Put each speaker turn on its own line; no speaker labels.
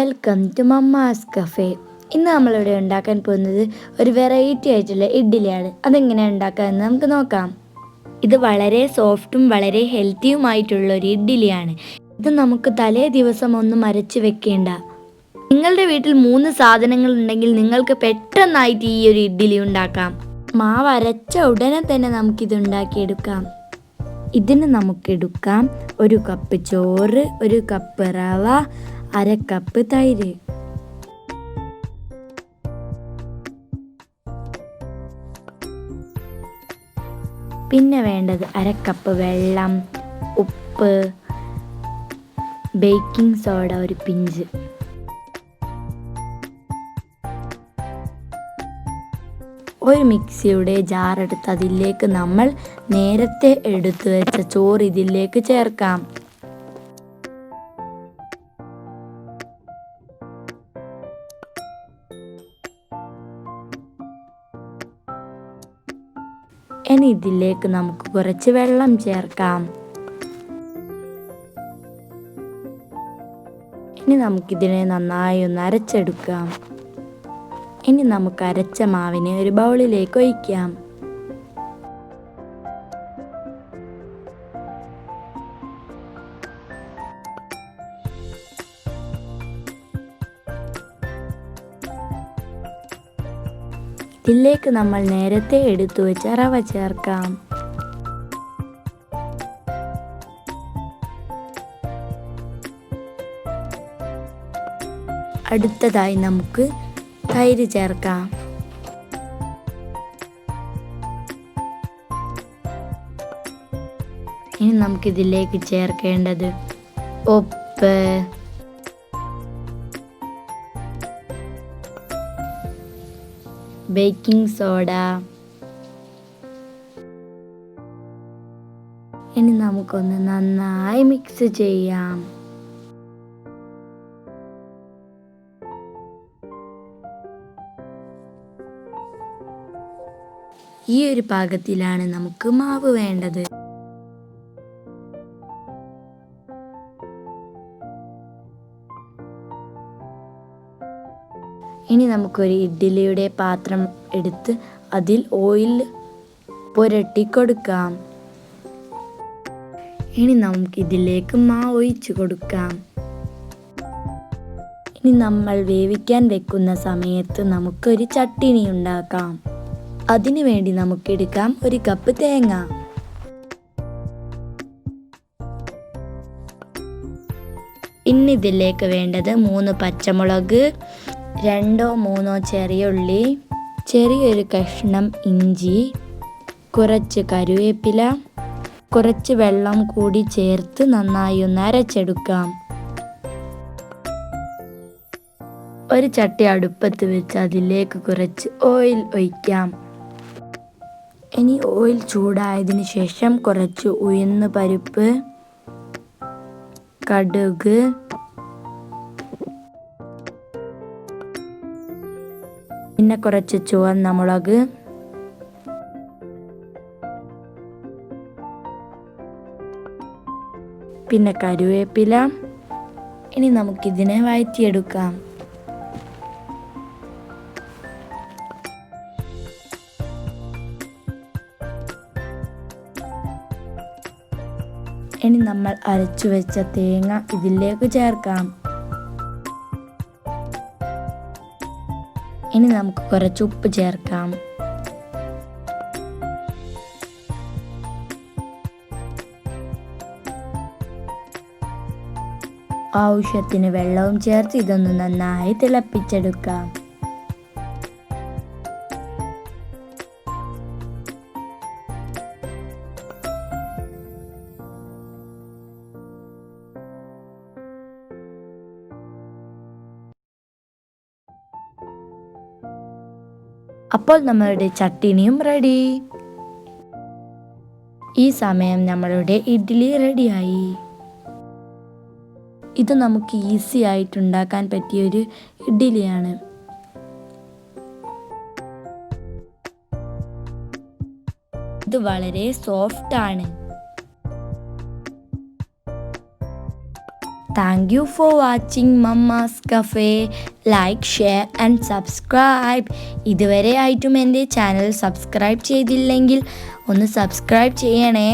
Welcome to mamma's cafe. ഇന്ന് നമ്മളിവിടെ ഉണ്ടാക്കാൻ പോകുന്നത് ഒരു വെറൈറ്റി ആയിട്ടുള്ള ഇഡ്ഡലിയാണ്. അതെങ്ങനെയാണ് ഉണ്ടാക്കാമെന്ന് നമുക്ക് നോക്കാം. ഇത് വളരെ സോഫ്റ്റും വളരെ ഹെൽത്തിയുമായിട്ടുള്ള ഒരു ഇഡ്ഡലിയാണ്. ഇത് നമുക്ക് തലേ ദിവസം ഒന്നും അരച്ച് വെക്കേണ്ട. നിങ്ങളുടെ വീട്ടിൽ 3 സാധനങ്ങൾ ഉണ്ടെങ്കിൽ നിങ്ങൾക്ക് പെട്ടെന്നായിട്ട് ഈ ഒരു ഇഡ്ഡലി ഉണ്ടാക്കാം. മാവ് അരച്ച ഉടനെ തന്നെ നമുക്കിത് ഉണ്ടാക്കിയെടുക്കാം. ഇതിന് നമുക്കെടുക്കാം 1 കപ്പ് ചോറ്, 1 കപ്പ് റവ, 1/2 കപ്പ് തൈര്. പിന്നെ വേണ്ടത് 1/2 കപ്പ് വെള്ളം, ഉപ്പ്, ബേക്കിംഗ് സോഡ 1 പിഞ്ച്. ഒരു മിക്സിയുടെ ജാർ എടുത്ത് അതിലേക്ക് നമ്മൾ നേരത്തെ എടുത്തു വെച്ച ചോറ് ഇതിലേക്ക് ചേർക്കാം. ഇനി ഇതിലേക്ക് നമുക്ക് കുറച്ച് വെള്ളം ചേർക്കാം. ഇനി നമുക്കിതിനെ നന്നായി ഒന്ന് അരച്ചെടുക്കാം. ഇനി നമുക്ക് അരച്ച മാവിനെ ഒരു ബൗളിലേക്ക് ഒഴിക്കാം. ഇതിലേക്ക് നമ്മൾ നേരത്തെ എടുത്തു വെച്ച റവ ചേർക്കാം. അടുത്തതായി നമുക്ക് തൈര് ചേർക്കാം. ഇനി നമുക്കിതിലേക്ക് ചേർക്കേണ്ടത് ഉപ്പ്, ബേക്കിംഗ് സോഡ. ഇനി നമുക്കൊന്ന് നന്നായി മിക്സ് ചെയ്യാം. ഈ ഒരു പാകത്തിലാണ് നമുക്ക് മാവ് വേണ്ടത്. ഇനി നമുക്കൊരു ഇഡ്ഡലിയുടെ പാത്രം എടുത്ത് അതിൽ ഓയിൽ പുരട്ടി കൊടുക്കാം. ഇനി നമുക്ക് ഇതിലേക്ക് മാവ് ഒഴിച്ചു കൊടുക്കാം. ഇനി നമ്മൾ വേവിക്കാൻ വെക്കുന്ന സമയത്ത് നമുക്കൊരു ചട്ടിണി ഉണ്ടാക്കാം. അതിനു വേണ്ടി നമുക്കെടുക്കാം 1 കപ്പ് തേങ്ങ. ഇനി ഇതിലേക്ക് വേണ്ടത് 3 പച്ചമുളക്, 2-3 ചെറിയ ഉള്ളി, ചെറിയൊരു കഷ്ണം ഇഞ്ചി, കുറച്ച് കറിവേപ്പില, കുറച്ച് വെള്ളം കൂടി ചേർത്ത് നന്നായി ഒന്ന് അരച്ചെടുക്കാം. ഒരു ചട്ടി അടുപ്പത്ത് വെച്ച് അതിലേക്ക് കുറച്ച് ഓയിൽ ഒഴിക്കാം. ഇനി ഓയിൽ ചൂടായതിനു ശേഷം കുറച്ച് ഉഴുന്ന് പരിപ്പ്, കടുക്, പിന്നെ കുറച്ച് ചുവന്ന മുളക്, പിന്നെ കറിവേപ്പില. ഇനി നമുക്കിതിനെ വഴറ്റിയെടുക്കാം. ഇനി നമ്മൾ അരച്ചു വെച്ച തേങ്ങ ഇതിലേക്ക് ചേർക്കാം. ഇനി നമുക്ക് കുറച്ച് ഉപ്പ് ചേർക്കാം. ആവശ്യത്തിന് വെള്ളവും ചേർത്ത് ഇതൊന്ന് നന്നായി തിളപ്പിച്ചെടുക്കാം. അപ്പോൾ നമ്മളുടെ ചട്ടിനിയും റെഡി. ഈ സമയം നമ്മളുടെ ഇഡ്ഡലി റെഡിയായി. ഇത് നമുക്ക് ഈസി ആയിട്ട് ഉണ്ടാക്കാൻ പറ്റിയൊരു ഇഡ്ഡലിയാണ്. ഇത് വളരെ സോഫ്റ്റ് ആണ്. Thank you for watching mamma's cafe. Like, share and subscribe. ഇതുവരെ ആയിട്ടും എൻ്റെ ചാനൽ സബ്സ്ക്രൈബ് ചെയ്തില്ലെങ്കിൽ ഒന്ന് സബ്സ്ക്രൈബ് ചെയ്യണേ.